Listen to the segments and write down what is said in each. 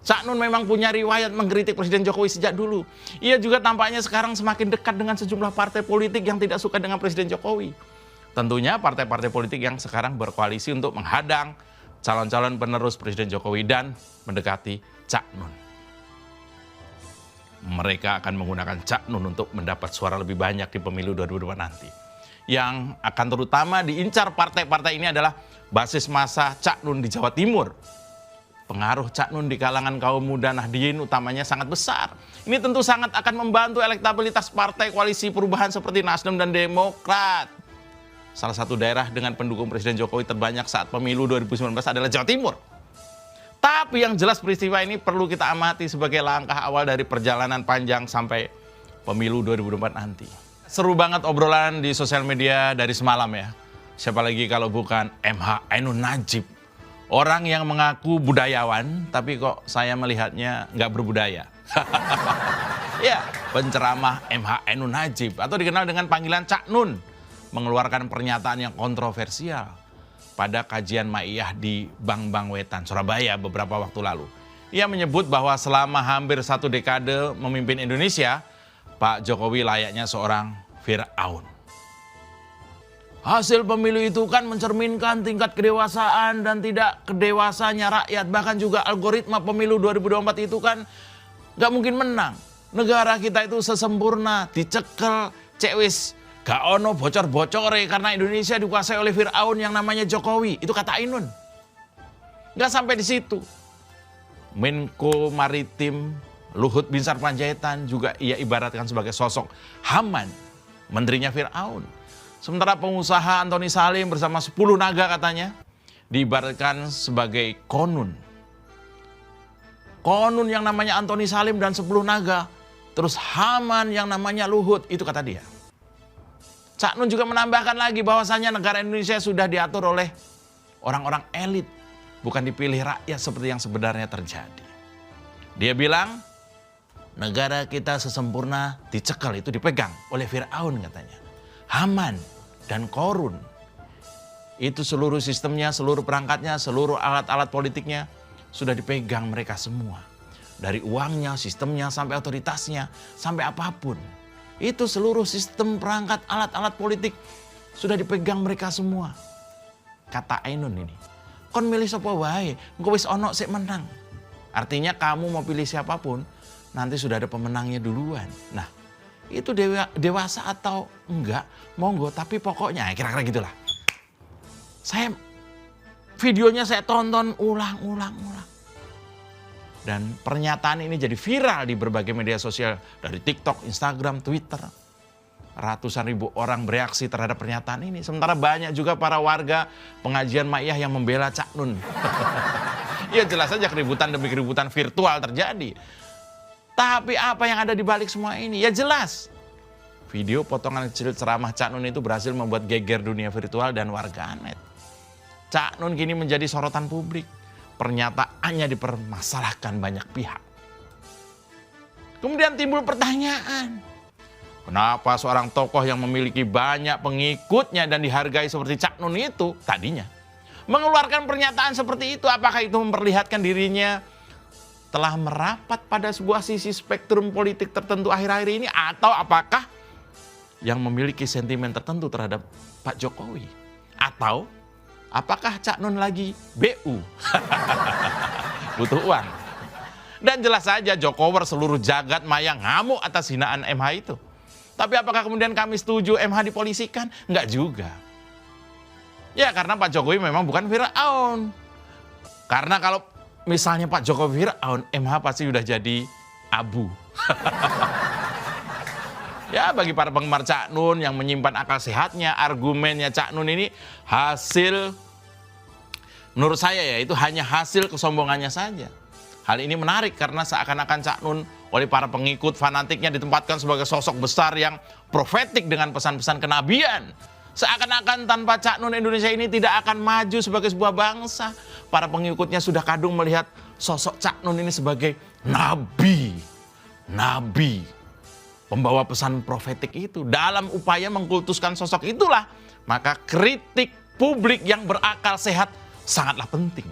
Cak Nun memang punya riwayat mengkritik Presiden Jokowi sejak dulu. Ia juga tampaknya sekarang semakin dekat dengan sejumlah partai politik yang tidak suka dengan Presiden Jokowi. Tentunya partai-partai politik yang sekarang berkoalisi untuk menghadang calon-calon penerus Presiden Jokowi dan mendekati Cak Nun. Mereka akan menggunakan Cak Nun untuk mendapat suara lebih banyak di pemilu 2024 nanti. Yang akan terutama diincar partai-partai ini adalah basis massa Cak Nun di Jawa Timur. Pengaruh Cak Nun di kalangan kaum muda Nahdien utamanya sangat besar. Ini tentu sangat akan membantu elektabilitas partai koalisi perubahan seperti Nasdem dan Demokrat. Salah satu daerah dengan pendukung Presiden Jokowi terbanyak saat pemilu 2019 adalah Jawa Timur. Tapi yang jelas peristiwa ini perlu kita amati sebagai langkah awal dari perjalanan panjang sampai pemilu 2024 nanti. Seru banget obrolan di sosial media dari semalam ya. Siapa lagi kalau bukan MH Ainun Najib. Orang yang mengaku budayawan, tapi kok saya melihatnya nggak berbudaya. Ya, penceramah MH Ainun Najib atau dikenal dengan panggilan Cak Nun mengeluarkan pernyataan yang kontroversial pada kajian Maiyah di Bang Wetan, Surabaya beberapa waktu lalu. Ia menyebut bahwa selama hampir 1 dekade memimpin Indonesia, Pak Jokowi layaknya seorang Fir'aun. Hasil pemilu itu kan mencerminkan tingkat kedewasaan dan tidak kedewasanya rakyat. Bahkan juga algoritma pemilu 2024 itu kan gak mungkin menang. Negara kita itu sesempurna, dicekel, cewis, gak ono bocor-bocore karena Indonesia dikuasai oleh Fir'aun yang namanya Jokowi. Itu kata Ainun. Gak sampai di situ. Menko Maritim Luhut Binsar Panjaitan juga ia ibaratkan sebagai sosok Haman, menterinya Fir'aun. Sementara pengusaha Antoni Salim bersama 10 naga katanya diibaratkan sebagai konun. Konun yang namanya Antoni Salim dan 10 naga. Terus Haman yang namanya Luhut, itu kata dia. Cak Nun juga menambahkan lagi bahwasannya negara Indonesia sudah diatur oleh orang-orang elit. Bukan dipilih rakyat seperti yang sebenarnya terjadi. Dia bilang negara kita sesempurna dicekel, itu dipegang oleh Fir'aun katanya. Haman dan Korun. Itu seluruh sistemnya, seluruh perangkatnya, seluruh alat-alat politiknya sudah dipegang mereka semua. Dari uangnya, sistemnya, sampai otoritasnya, sampai apapun. Itu seluruh sistem perangkat alat-alat politik sudah dipegang mereka semua. Kata Ainun ini. Kon milih sapa wae, engko wis ono sik menang. Artinya kamu mau pilih siapapun, nanti sudah ada pemenangnya duluan. Nah, itu dewasa atau enggak, monggo, tapi pokoknya kira-kira gitulah. Videonya saya tonton ulang. Dan pernyataan ini jadi viral di berbagai media sosial, dari TikTok, Instagram, Twitter. Ratusan ribu orang bereaksi terhadap pernyataan ini. Sementara banyak juga para warga pengajian Maiyah yang membela Cak Nun. Ya jelas saja keributan demi keributan virtual terjadi. Tapi apa yang ada di balik semua ini? Ya jelas. Video potongan kecil ceramah Cak Nun itu berhasil membuat geger dunia virtual dan warganet. Cak Nun kini menjadi sorotan publik. Pernyataannya dipermasalahkan banyak pihak. Kemudian timbul pertanyaan. Kenapa seorang tokoh yang memiliki banyak pengikutnya dan dihargai seperti Cak Nun itu tadinya mengeluarkan pernyataan seperti itu? Apakah itu memperlihatkan dirinya telah merapat pada sebuah sisi spektrum politik tertentu akhir-akhir ini, atau apakah yang memiliki sentimen tertentu terhadap Pak Jokowi? Atau apakah Cak Nun lagi BU? Butuh uang. Dan jelas saja Jokowi seluruh jagat maya ngamuk atas hinaan MH itu. Tapi apakah kemudian kami setuju MH dipolisikan? Enggak juga. Ya karena Pak Jokowi memang bukan Fir'aun. Karena kalau misalnya Pak Jokowi Fir'aun, MH pasti sudah jadi abu. Ya bagi para penggemar Cak Nun yang menyimpan akal sehatnya, argumennya Cak Nun ini hasil, menurut saya ya itu hanya hasil kesombongannya saja. Hal ini menarik karena seakan-akan Cak Nun oleh para pengikut fanatiknya ditempatkan sebagai sosok besar yang profetik dengan pesan-pesan kenabian. Seakan-akan tanpa Cak Nun Indonesia ini tidak akan maju sebagai sebuah bangsa. Para pengikutnya sudah kadung melihat sosok Cak Nun ini sebagai nabi. Pembawa pesan profetik itu. Dalam upaya mengkultuskan sosok itulah, maka kritik publik yang berakal sehat sangatlah penting.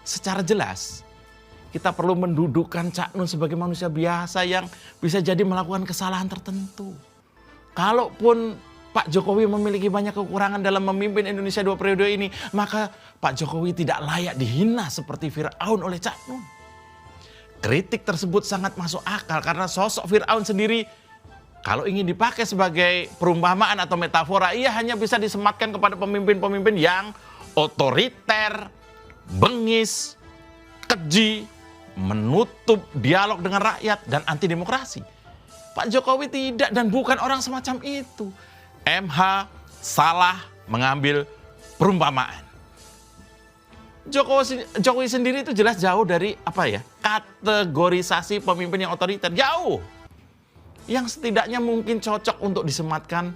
Secara jelas, kita perlu mendudukkan Cak Nun sebagai manusia biasa yang bisa jadi melakukan kesalahan tertentu. Kalaupun Pak Jokowi memiliki banyak kekurangan dalam memimpin Indonesia 2 periode ini, maka Pak Jokowi tidak layak dihina seperti Firaun oleh Cak Nun. Kritik tersebut sangat masuk akal karena sosok Firaun sendiri kalau ingin dipakai sebagai perumpamaan atau metafora, ia hanya bisa disematkan kepada pemimpin-pemimpin yang otoriter, bengis, keji, menutup dialog dengan rakyat, dan anti demokrasi. Pak Jokowi tidak dan bukan orang semacam itu. MH salah mengambil perumpamaan. Jokowi sendiri itu jelas jauh dari kategorisasi pemimpin yang otoriter, jauh. Yang setidaknya mungkin cocok untuk disematkan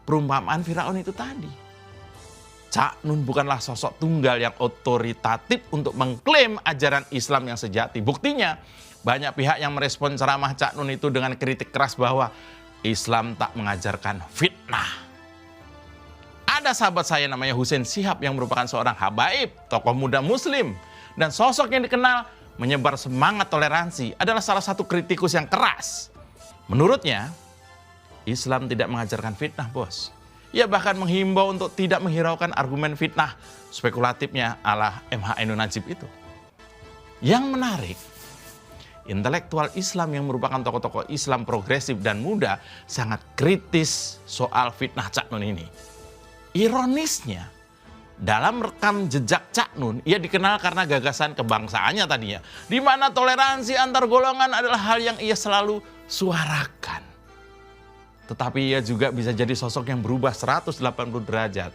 perumpamaan Firaun itu tadi. Cak Nun bukanlah sosok tunggal yang otoritatif untuk mengklaim ajaran Islam yang sejati. Buktinya banyak pihak yang merespon ceramah Cak Nun itu dengan kritik keras bahwa Islam tak mengajarkan fitnah. Ada sahabat saya namanya Hussein Shihab yang merupakan seorang habaib, tokoh muda muslim. Dan sosok yang dikenal menyebar semangat toleransi adalah salah satu kritikus yang keras. Menurutnya, Islam tidak mengajarkan fitnah, bos. Ia bahkan menghimbau untuk tidak menghiraukan argumen fitnah spekulatifnya ala MH Ainun Najib itu. Yang menarik, intelektual Islam yang merupakan tokoh-tokoh Islam progresif dan muda sangat kritis soal fitnah Cak Nun ini. Ironisnya, dalam rekam jejak Cak Nun, ia dikenal karena gagasan kebangsaannya tadinya, di mana toleransi antar golongan adalah hal yang ia selalu suarakan. Tetapi ia juga bisa jadi sosok yang berubah 180 derajat.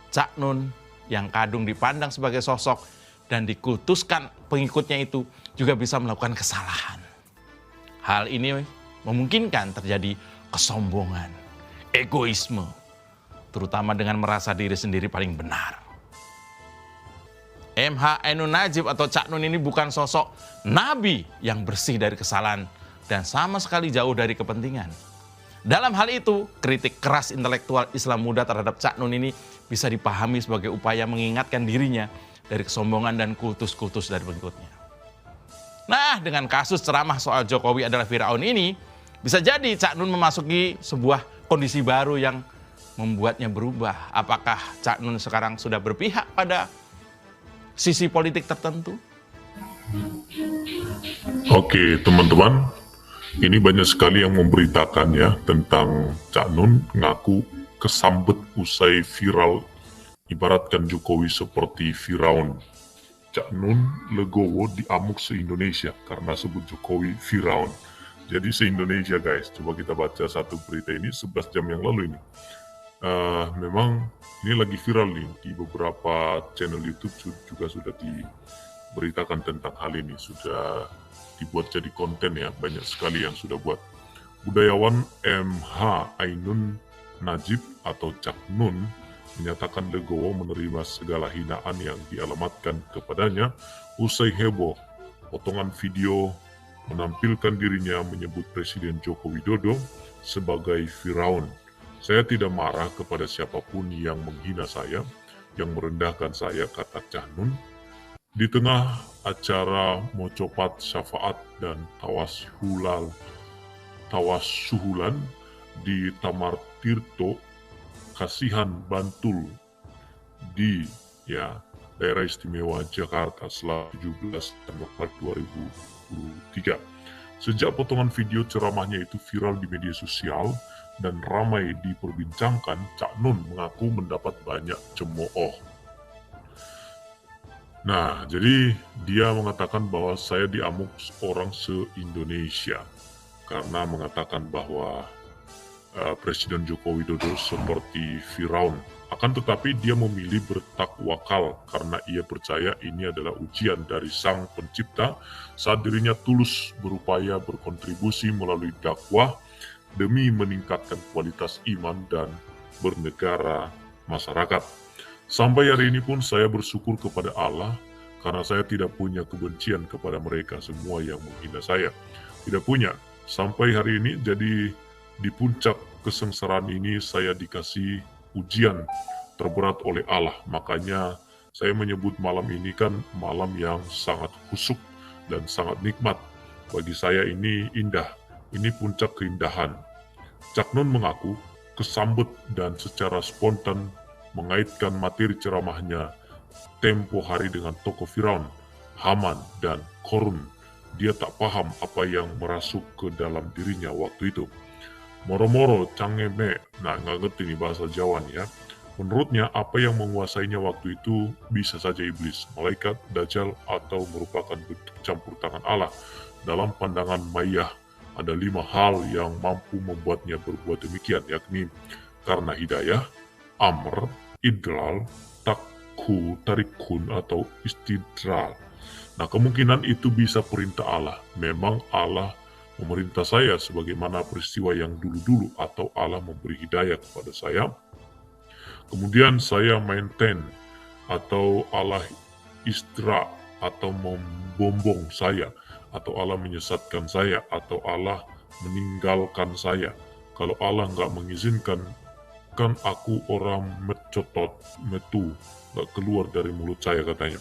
Cak Nun yang kadung dipandang sebagai sosok dan dikultuskan pengikutnya itu juga bisa melakukan kesalahan. Hal ini memungkinkan terjadi kesombongan, egoisme, terutama dengan merasa diri sendiri paling benar. MH Ainun Najib atau Cak Nun ini bukan sosok nabi yang bersih dari kesalahan dan sama sekali jauh dari kepentingan. Dalam hal itu, kritik keras intelektual Islam muda terhadap Cak Nun ini bisa dipahami sebagai upaya mengingatkan dirinya dari kesombongan dan kultus-kultus dari pengikutnya. Nah, dengan kasus ceramah soal Jokowi adalah Firaun ini, bisa jadi Cak Nun memasuki sebuah kondisi baru yang membuatnya berubah. Apakah Cak Nun sekarang sudah berpihak pada sisi politik tertentu? Oke, teman-teman. Ini banyak sekali yang memberitakan ya tentang Cak Nun ngaku kesambet usai viral, ibaratkan Jokowi seperti Firaun. Cak Nun legowo diamuk se-Indonesia karena sebut Jokowi Firaun. Jadi se-Indonesia guys, coba kita baca satu berita ini 11 jam yang lalu ini. Memang ini lagi viral nih, di beberapa channel YouTube juga sudah diberitakan tentang hal ini, sudah dibuat jadi konten ya, banyak sekali yang sudah buat. Budayawan MH Ainun Najib atau Cak Nun menyatakan legowo menerima segala hinaan yang dialamatkan kepadanya usai heboh potongan video menampilkan dirinya menyebut Presiden Joko Widodo sebagai Firaun. Saya tidak marah kepada siapapun yang menghina saya, yang merendahkan saya, kata Cak Nun. Di tengah acara mocopat syafaat dan tawassuhulan di Tamar Tirto, Kasihan Bantul di daerah istimewa Jakarta selama 17 November 2023. Sejak potongan video ceramahnya itu viral di media sosial dan ramai diperbincangkan, Cak Nun mengaku mendapat banyak cemooh. Nah, jadi dia mengatakan bahwa saya diamuk orang se-Indonesia karena mengatakan bahwa Presiden Joko Widodo seperti Firaun. Akan tetapi dia memilih bertakwakal karena ia percaya ini adalah ujian dari Sang Pencipta saat dirinya tulus berupaya berkontribusi melalui dakwah demi meningkatkan kualitas iman dan bernegara masyarakat. Sampai hari ini pun saya bersyukur kepada Allah karena saya tidak punya kebencian kepada mereka semua yang menghina saya. Tidak punya. Sampai hari ini jadi di puncak kesengsaraan ini saya dikasih ujian terberat oleh Allah. Makanya saya menyebut malam ini kan malam yang sangat khusyuk dan sangat nikmat. Bagi saya ini indah, ini puncak keindahan. Cak Nun mengaku kesambet dan secara spontan mengaitkan materi ceramahnya tempo hari dengan tokoh Firaun, Haman, dan Korun. Dia tak paham apa yang merasuk ke dalam dirinya waktu itu. Moro-moro cangeme, nah nggak ngerti nih bahasa Jawa nih ya. Menurutnya apa yang menguasainya waktu itu bisa saja iblis, malaikat, dajjal, atau merupakan bentuk campur tangan Allah. Dalam pandangan Mayyah, ada 5 hal yang mampu membuatnya berbuat demikian, yakni karena hidayah, amr, idlal, tarikun atau istidral. Nah, kemungkinan itu bisa perintah Allah. Memang Allah memerintah saya sebagaimana peristiwa yang dulu-dulu, atau Allah memberi hidayah kepada saya. Kemudian saya maintain, atau Allah istra, atau membombong saya, atau Allah menyesatkan saya, atau Allah meninggalkan saya. Kalau Allah nggak mengizinkan, kan aku orang mecotot, metu, nggak keluar dari mulut saya katanya.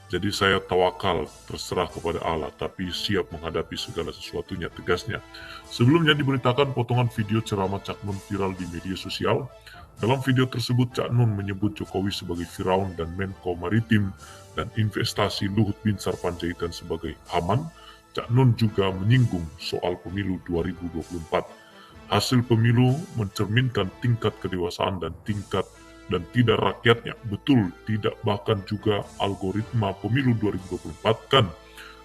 Jadi saya tawakal, terserah kepada Allah, tapi siap menghadapi segala sesuatunya, tegasnya. Sebelumnya diberitakan potongan video ceramah Cak Nun viral di media sosial. Dalam video tersebut, Cak Nun menyebut Jokowi sebagai Firaun dan Menko Maritim dan Investasi Luhut Binsar Panjaitan sebagai Haman. Cak Nun juga menyinggung soal pemilu 2024. Hasil pemilu mencerminkan tingkat kedewasaan dan tidak rakyatnya. Betul, tidak, bahkan juga algoritma pemilu 2024 kan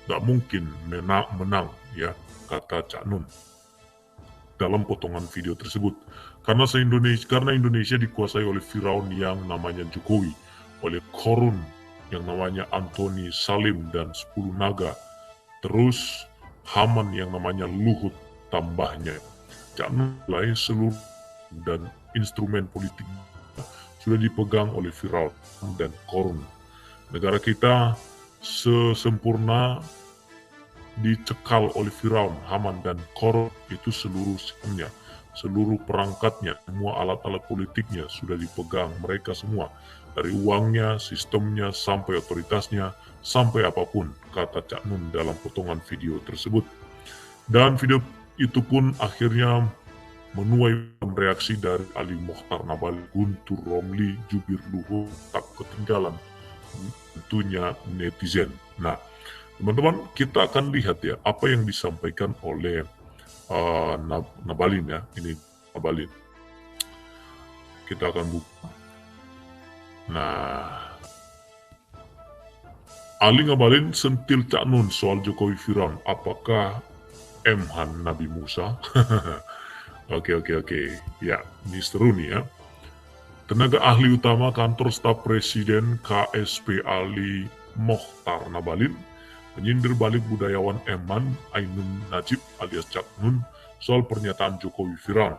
nggak mungkin menang, ya, kata Cak Nun dalam potongan video tersebut. Karena Indonesia dikuasai oleh Firaun yang namanya Jokowi, oleh Korun yang namanya Antoni Salim dan 10 naga, terus Haman yang namanya Luhut tambahnya. Cak Nun mulai seluruh dan instrumen politik sudah dipegang oleh Firaun dan Korun. Negara kita sesempurna dicekal oleh Firaun, Haman, dan Korun. Itu seluruh sistemnya, seluruh perangkatnya, semua alat-alat politiknya sudah dipegang mereka semua. Dari uangnya, sistemnya, sampai otoritasnya, sampai apapun, kata Cak Nun dalam potongan video tersebut. Dan video itu pun akhirnya menuai reaksi dari Ali Mokhtar Ngabalin, Guntur Romli, Jubir Luhut, tak ketinggalan tentunya netizen. Nah, teman-teman, kita akan lihat ya apa yang disampaikan oleh Ngabalin ya. Ini Ngabalin. Kita akan buka. Nah, Ali Ngabalin sentil Cak Nun soal Jokowi Firaun. Apakah M-Han Nabi Musa? Oke. Ya, ini seru nih ya. Tenaga ahli utama kantor staf presiden KSP Ali Mokhtar Ngabalin menyindir balik budayawan Eman Ainun Najib alias Cak Nun soal pernyataan Jokowi Firaun.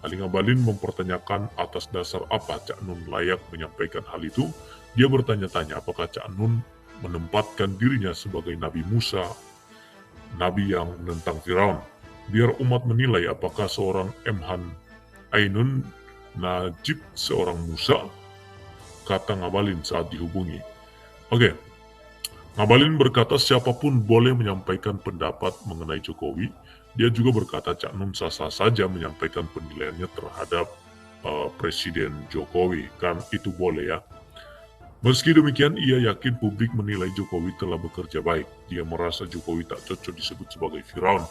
Ali Ngabalin mempertanyakan atas dasar apa Cak Nun layak menyampaikan hal itu. Dia bertanya-tanya apakah Cak Nun menempatkan dirinya sebagai Nabi Musa, Nabi yang menentang Firaun. Biar umat menilai apakah seorang M-Han Ainun Najib seorang Musa, kata Ngabalin saat dihubungi. Oke, Ngabalin berkata siapapun boleh menyampaikan pendapat mengenai Jokowi. Dia juga berkata Cak Nun sah-sah saja menyampaikan penilaiannya terhadap Presiden Jokowi. Kan itu boleh ya. Meski demikian, ia yakin publik menilai Jokowi telah bekerja baik. Dia merasa Jokowi tak cocok disebut sebagai Firaun.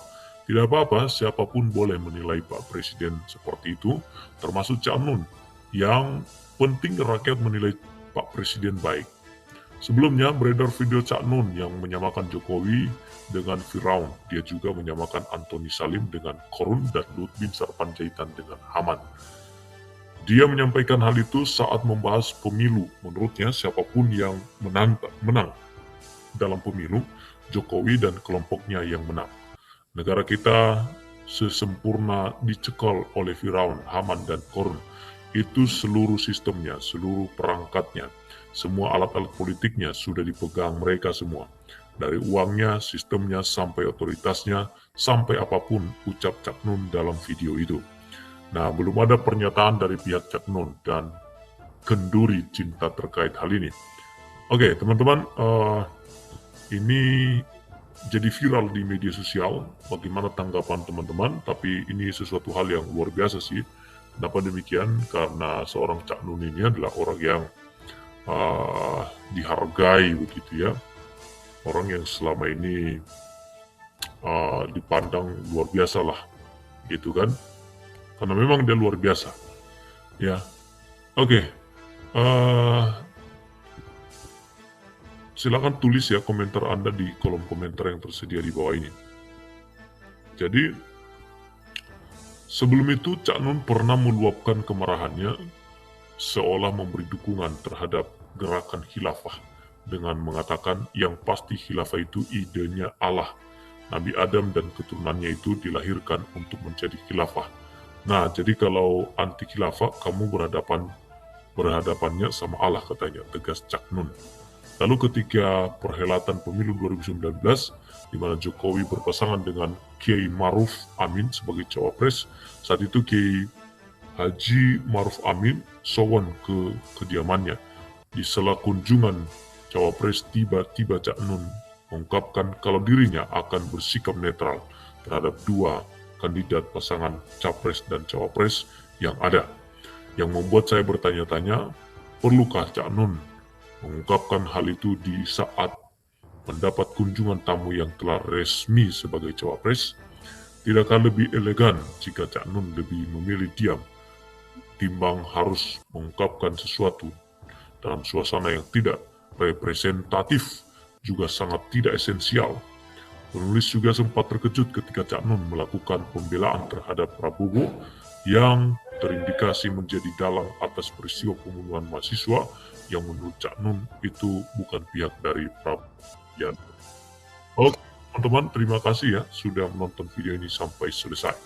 Tidak apa-apa, siapapun boleh menilai Pak Presiden seperti itu, termasuk Cak Nun. Yang penting rakyat menilai Pak Presiden baik. Sebelumnya beredar video Cak Nun yang menyamakan Jokowi dengan Firaun. Dia juga menyamakan Antoni Salim dengan Korun dan Luhut Binsar Panjaitan dengan Haman. Dia menyampaikan hal itu saat membahas pemilu. Menurutnya siapapun yang menang dalam pemilu, Jokowi dan kelompoknya yang menang. Negara kita sesempurna dicekal oleh Firaun, Haman, dan Korun. Itu seluruh sistemnya, seluruh perangkatnya, semua alat-alat politiknya sudah dipegang mereka semua. Dari uangnya, sistemnya, sampai otoritasnya, sampai apapun, ucap Cak Nun dalam video itu. Nah, belum ada pernyataan dari pihak Cak Nun dan kenduri cinta terkait hal ini. Oke, teman-teman, ini jadi viral di media sosial. Bagaimana tanggapan teman-teman? Tapi ini sesuatu hal yang luar biasa sih. Kenapa demikian? Karena seorang Cak Nun ini adalah orang yang dihargai begitu ya. Orang yang selama ini dipandang luar biasa lah, gitu kan? Karena memang dia luar biasa, ya. Oke, silakan tulis ya komentar Anda di kolom komentar yang tersedia di bawah ini. Jadi, sebelum itu Cak Nun pernah meluapkan kemarahannya seolah memberi dukungan terhadap gerakan khilafah dengan mengatakan yang pasti khilafah itu idenya Allah. Nabi Adam dan keturunannya itu dilahirkan untuk menjadi khilafah. Nah, jadi kalau anti khilafah, kamu berhadapannya sama Allah katanya, tegas Cak Nun. Lalu ketika perhelatan pemilu 2019, di mana Jokowi berpasangan dengan Kiai Maruf Amin sebagai cawapres, saat itu Kiai Haji Maruf Amin sowan ke kediamannya. Di sela kunjungan cawapres, tiba-tiba Cak Nun mengungkapkan kalau dirinya akan bersikap netral terhadap dua kandidat pasangan capres dan cawapres yang ada. Yang membuat saya bertanya-tanya, perlukah Cak Nun mengungkapkan hal itu di saat mendapat kunjungan tamu yang telah resmi sebagai cawapres? Tidakkah lebih elegan jika Cak Nun lebih memilih diam timbang harus mengungkapkan sesuatu dalam suasana yang tidak representatif, juga sangat tidak esensial? Penulis juga sempat terkejut ketika Cak Nun melakukan pembelaan terhadap Prabowo yang terindikasi menjadi dalang atas peristiwa pembunuhan mahasiswa yang menurut Cak Nun itu bukan pihak dari Prabowo. Ya. Oke, teman-teman, terima kasih ya sudah menonton video ini sampai selesai.